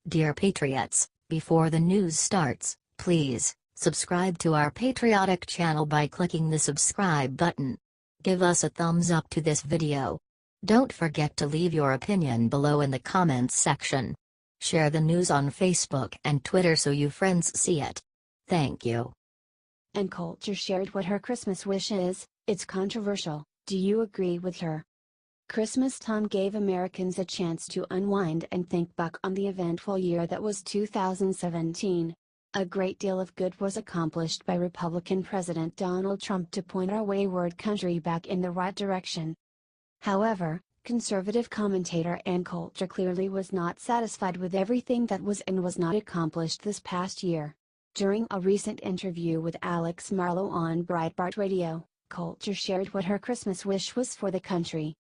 Dear Patriots, before the news starts, please subscribe to our patriotic channel by clicking the subscribe button. Give us a thumbs up to this video. Don't forget to leave your opinion below in the comments section. Share the news on Facebook and Twitter so you friends see it. Thank you. Ann Coulter shared what her Christmas wish is. It's controversial. Do you agree with her? Christmastime gave Americans a chance to unwind and think back on the eventful year that was 2017. A great deal of good was accomplished by Republican President Donald Trump to point our wayward country back in the right direction. However, conservative commentator Ann Coulter clearly was not satisfied with everything that was and was not accomplished this past year. During a recent interview with Alex Marlow on Breitbart Radio, Coulter shared what her Christmas wish was for the country.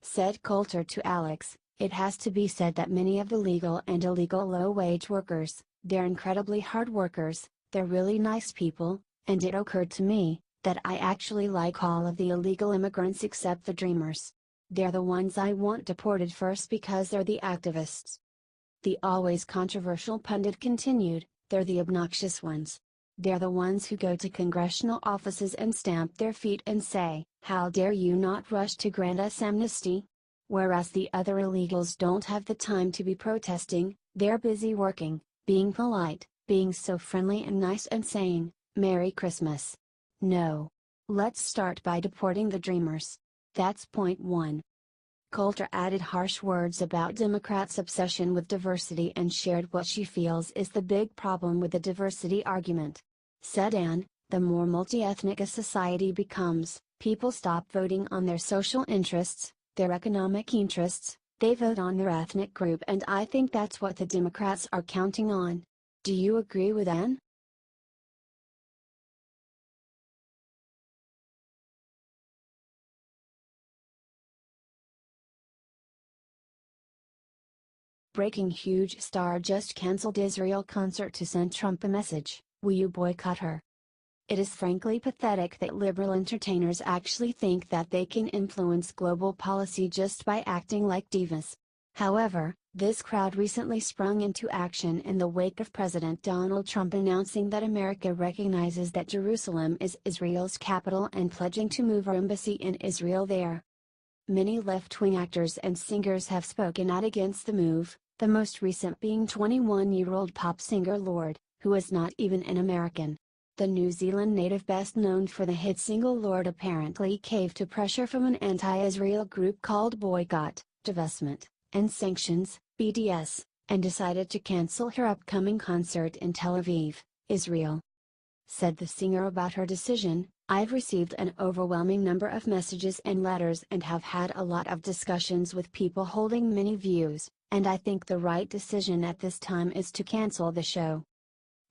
Said Coulter to Alex, "It has to be said that many of the legal and illegal low-wage workers, they're incredibly hard workers, they're really nice people, and it occurred to me, that I actually like all of the illegal immigrants except the dreamers. They're the ones I want deported first because they're the activists." The always controversial pundit continued, "They're the obnoxious ones. They're the ones who go to congressional offices and stamp their feet and say, 'How dare you not rush to grant us amnesty?' Whereas the other illegals don't have the time to be protesting, they're busy working, being polite, being so friendly and nice and saying, 'Merry Christmas.' No. Let's start by deporting the dreamers. That's point one." Coulter added harsh words about Democrats' obsession with diversity and shared what she feels is the big problem with the diversity argument. Said Ann, "The more multi-ethnic a society becomes, people stop voting on their social interests, their economic interests, they vote on their ethnic group, and I think that's what the Democrats are counting on." Do you agree with Ann? Breaking: huge star just cancelled Israel concert to send Trump a message, "Will you boycott her?" It is frankly pathetic that liberal entertainers actually think that they can influence global policy just by acting like divas. However, this crowd recently sprung into action in the wake of President Donald Trump announcing that America recognizes that Jerusalem is Israel's capital and pledging to move our embassy in Israel there. Many left-wing actors and singers have spoken out against the move, the most recent being 21-year-old pop singer Lorde, who is not even an American. The New Zealand native best known for the hit single Lorde apparently caved to pressure from an anti-Israel group called Boycott, Divestment, and Sanctions, BDS, and decided to cancel her upcoming concert in Tel Aviv, Israel. Said the singer about her decision, "I've received an overwhelming number of messages and letters and have had a lot of discussions with people holding many views, and I think the right decision at this time is to cancel the show."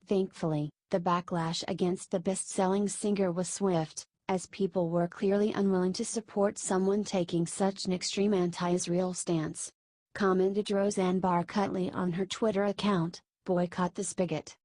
Thankfully, the backlash against the best-selling singer was swift, as people were clearly unwilling to support someone taking such an extreme anti-Israel stance. Commented Roseanne Barr-Cutley on her Twitter account, "Boycott the spigot."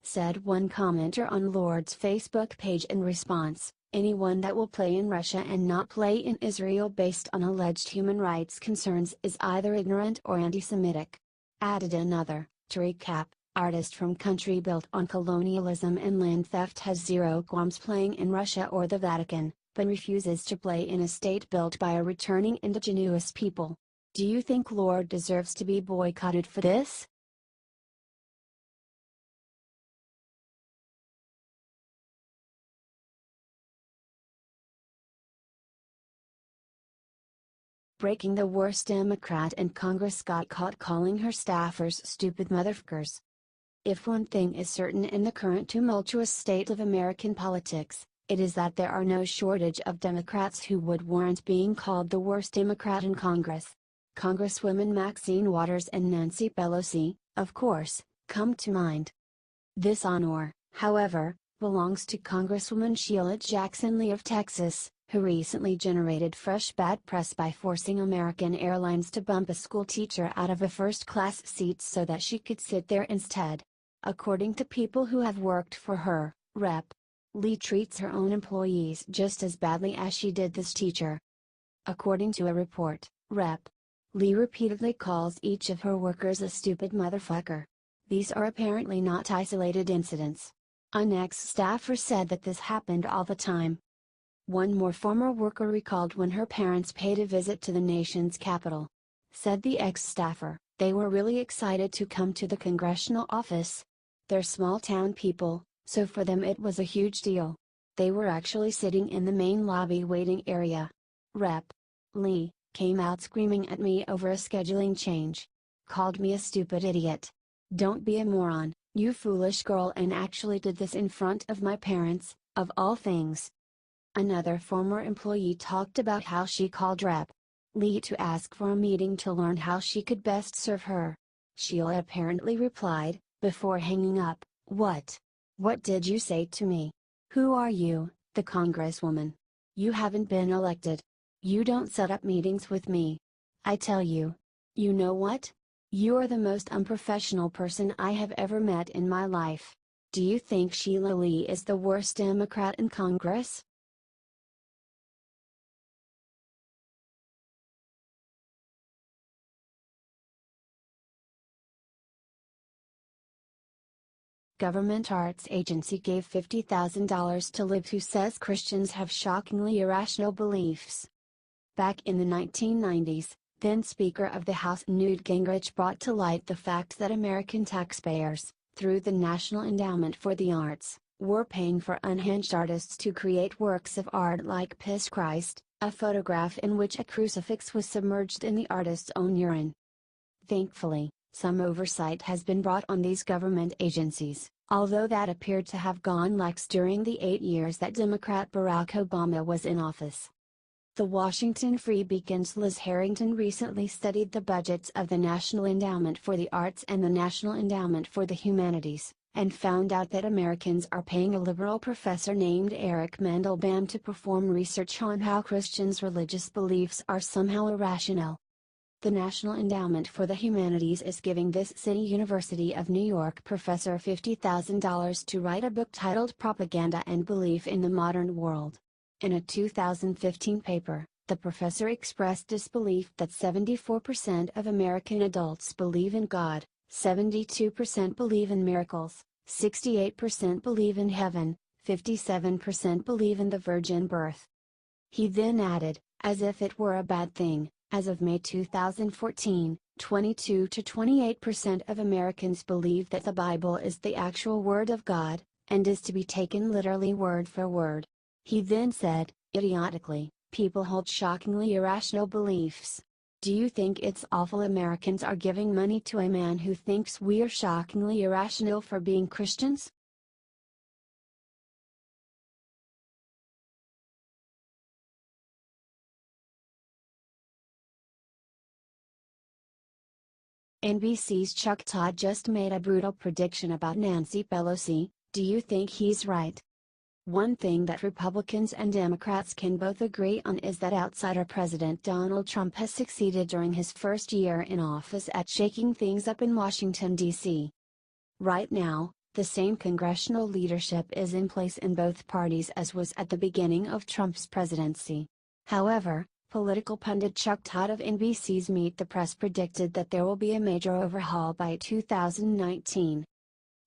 Said one commenter on Lorde's Facebook page in response, "Anyone that will play in Russia and not play in Israel based on alleged human rights concerns is either ignorant or anti-Semitic." Added another, "To recap, artist from country built on colonialism and land theft has zero qualms playing in Russia or the Vatican, but refuses to play in a state built by a returning indigenous people. Do you think Lorde deserves to be boycotted for this?" Breaking: the worst Democrat in Congress got caught calling her staffers stupid motherfuckers. If one thing is certain in the current tumultuous state of American politics, it is that there are no shortage of Democrats who would warrant being called the worst Democrat in Congress. Congresswomen Maxine Waters and Nancy Pelosi, of course, come to mind. This honor, however, belongs to Congresswoman Sheila Jackson Lee of Texas, who recently generated fresh bad press by forcing American Airlines to bump a school teacher out of a first-class seat so that she could sit there instead. According to people who have worked for her, Rep. Lee treats her own employees just as badly as she did this teacher. According to a report, Rep. Lee repeatedly calls each of her workers a stupid motherfucker. These are apparently not isolated incidents. An ex-staffer said that this happened all the time. One more former worker recalled when her parents paid a visit to the nation's capital. Said the ex-staffer, "They were really excited to come to the congressional office. They're small-town people, so for them it was a huge deal. They were actually sitting in the main lobby waiting area." Rep. Lee came out screaming at me over a scheduling change. Called me a stupid idiot. "Don't be a moron, you foolish girl," and actually did this in front of my parents, of all things. Another former employee talked about how she called Rep. Lee to ask for a meeting to learn how she could best serve her. Sheila apparently replied, before hanging up, "What? What did you say to me? Who are you, the congresswoman? You haven't been elected. You don't set up meetings with me. I tell you. You know what? You're the most unprofessional person I have ever met in my life. Do you think Sheila Lee is the worst Democrat in Congress?" Government arts agency gave $50,000 to Lib who says Christians have shockingly irrational beliefs. Back in the 1990s, then Speaker of the House Newt Gingrich brought to light the fact that American taxpayers, through the National Endowment for the Arts, were paying for unhinged artists to create works of art like Piss Christ, a photograph in which a crucifix was submerged in the artist's own urine. Thankfully, some oversight has been brought on these government agencies, although that appeared to have gone lax during the 8 years that Democrat Barack Obama was in office. The Washington Free Beacon's Liz Harrington recently studied the budgets of the National Endowment for the Arts and the National Endowment for the Humanities, and found out that Americans are paying a liberal professor named Eric Mandelbaum to perform research on how Christians' religious beliefs are somehow irrational. The National Endowment for the Humanities is giving this City University of New York professor $50,000 to write a book titled Propaganda and Belief in the Modern World. In a 2015 paper, the professor expressed disbelief that 74% of American adults believe in God, 72% believe in miracles, 68% believe in heaven, 57% believe in the virgin birth. He then added, as if it were a bad thing, as of May 2014, 22 to 28% of Americans believe that the Bible is the actual Word of God, and is to be taken literally word for word. He then said, idiotically, "People hold shockingly irrational beliefs. Do you think it's awful Americans are giving money to a man who thinks we're shockingly irrational for being Christians?" NBC's Chuck Todd just made a brutal prediction about Nancy Pelosi. Do you think he's right? One thing that Republicans and Democrats can both agree on is that outsider President Donald Trump has succeeded during his first year in office at shaking things up in Washington, D.C. Right now, the same congressional leadership is in place in both parties as was at the beginning of Trump's presidency. However, political pundit Chuck Todd of NBC's Meet the Press predicted that there will be a major overhaul by 2019.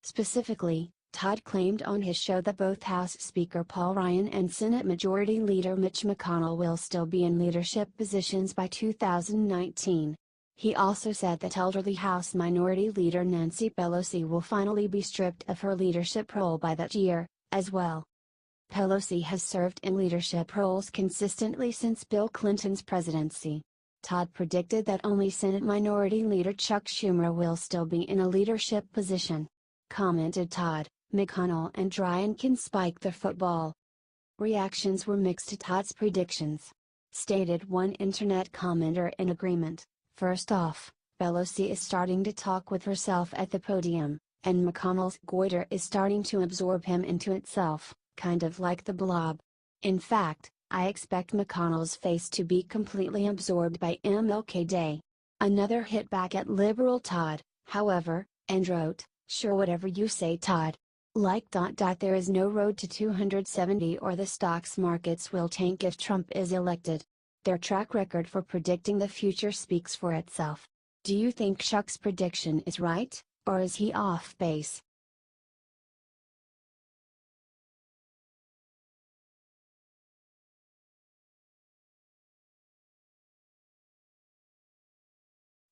Specifically, Todd claimed on his show that both House Speaker Paul Ryan and Senate Majority Leader Mitch McConnell will still be in leadership positions by 2019. He also said that elderly House Minority Leader Nancy Pelosi will finally be stripped of her leadership role by that year, as well. Pelosi has served in leadership roles consistently since Bill Clinton's presidency. Todd predicted that only Senate Minority Leader Chuck Schumer will still be in a leadership position. Commented Todd, "McConnell and Ryan can spike the football." Reactions were mixed to Todd's predictions. Stated one internet commenter in agreement, "First off, Pelosi is starting to talk with herself at the podium, and McConnell's goiter is starting to absorb him into itself, kind of like the Blob. In fact, I expect McConnell's face to be completely absorbed by MLK Day." Another hit back at liberal Todd, however, and wrote, "Sure, whatever you say, Todd. Like ... there is no road to 270 or the stocks markets will tank if Trump is elected. Their track record for predicting the future speaks for itself. Do you think Chuck's prediction is right, or is he off base?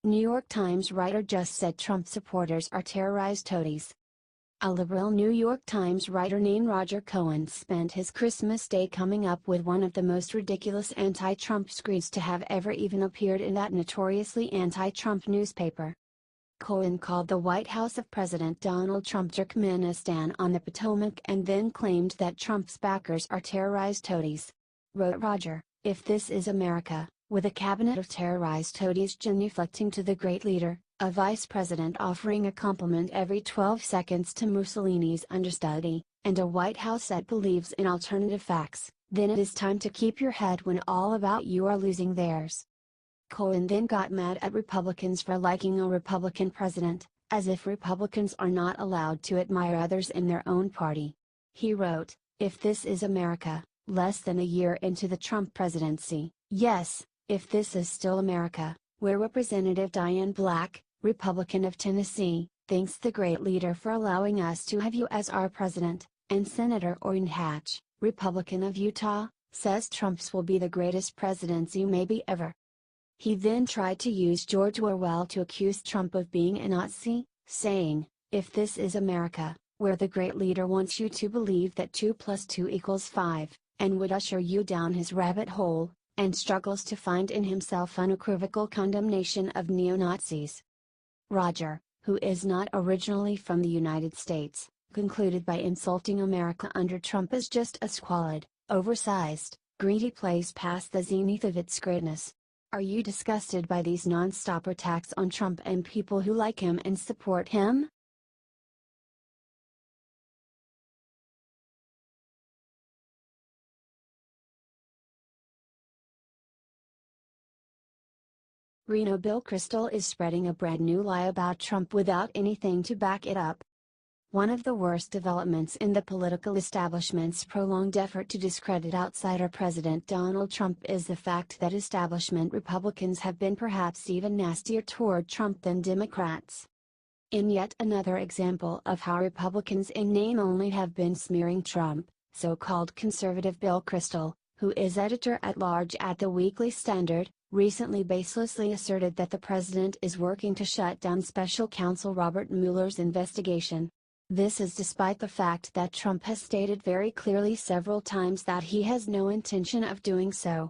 New York Times writer just said Trump supporters are terrorized toadies. A liberal New York Times writer named Roger Cohen spent his Christmas Day coming up with one of the most ridiculous anti-Trump screeds to have ever even appeared in that notoriously anti-Trump newspaper. Cohen called the White House of President Donald Trump Turkmenistan on the Potomac and then claimed that Trump's backers are terrorized toadies. Wrote Roger, "If this is America, with a cabinet of terrorized toadies genuflecting to the great leader, a vice president offering a compliment every 12 seconds to Mussolini's understudy, and a White House that believes in alternative facts, then it is time to keep your head when all about you are losing theirs." Cohen then got mad at Republicans for liking a Republican president, as if Republicans are not allowed to admire others in their own party. He wrote, "If this is America, less than a year into the Trump presidency, yes, if this is still America, where Representative Diane Black, Republican of Tennessee, thanks the great leader for allowing us to have you as our president, and Senator Orrin Hatch, Republican of Utah, says Trump's will be the greatest presidency maybe ever." He then tried to use George Orwell to accuse Trump of being a Nazi, saying, "If this is America, where the great leader wants you to believe that 2 + 2 = 5, and would usher you down his rabbit hole, and struggles to find in himself unequivocal condemnation of neo-Nazis." Roger, who is not originally from the United States, concluded by insulting America under Trump as just a squalid, oversized, greedy place past the zenith of its greatness. Are you disgusted by these non-stop attacks on Trump and people who like him and support him? Reno Bill Kristol is spreading a brand new lie about Trump without anything to back it up. One of the worst developments in the political establishment's prolonged effort to discredit outsider President Donald Trump is the fact that establishment Republicans have been perhaps even nastier toward Trump than Democrats. In yet another example of how Republicans in name only have been smearing Trump, so-called conservative Bill Kristol, who is editor-at-large at the Weekly Standard, recently baselessly asserted that the president is working to shut down special counsel Robert Mueller's investigation. This is despite the fact that Trump has stated very clearly several times that he has no intention of doing so.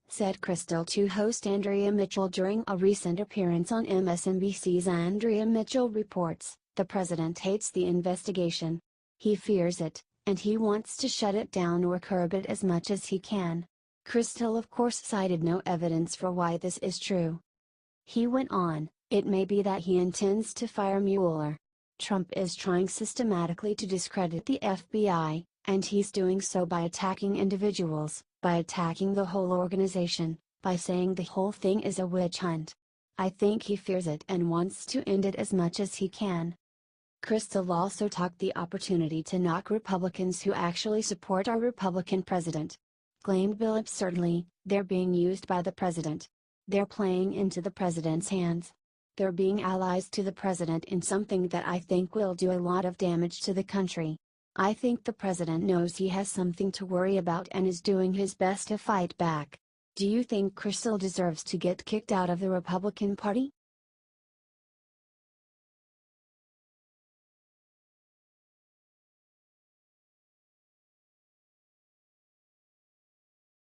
Said Kristol to host Andrea Mitchell during a recent appearance on MSNBC's Andrea Mitchell Reports, "The president hates the investigation. He fears it, and he wants to shut it down or curb it as much as he can." Kristol of course cited no evidence for why this is true. He went on, "It may be that he intends to fire Mueller. Trump is trying systematically to discredit the FBI, and he's doing so by attacking individuals, by attacking the whole organization, by saying the whole thing is a witch hunt. I think he fears it and wants to end it as much as he can." Kristol also took the opportunity to knock Republicans who actually support our Republican president. Claimed Bill absurdly, "They're being used by the president. They're playing into the president's hands. They're being allies to the president in something that I think will do a lot of damage to the country. I think the president knows he has something to worry about and is doing his best to fight back." Do you think Kristol deserves to get kicked out of the Republican Party?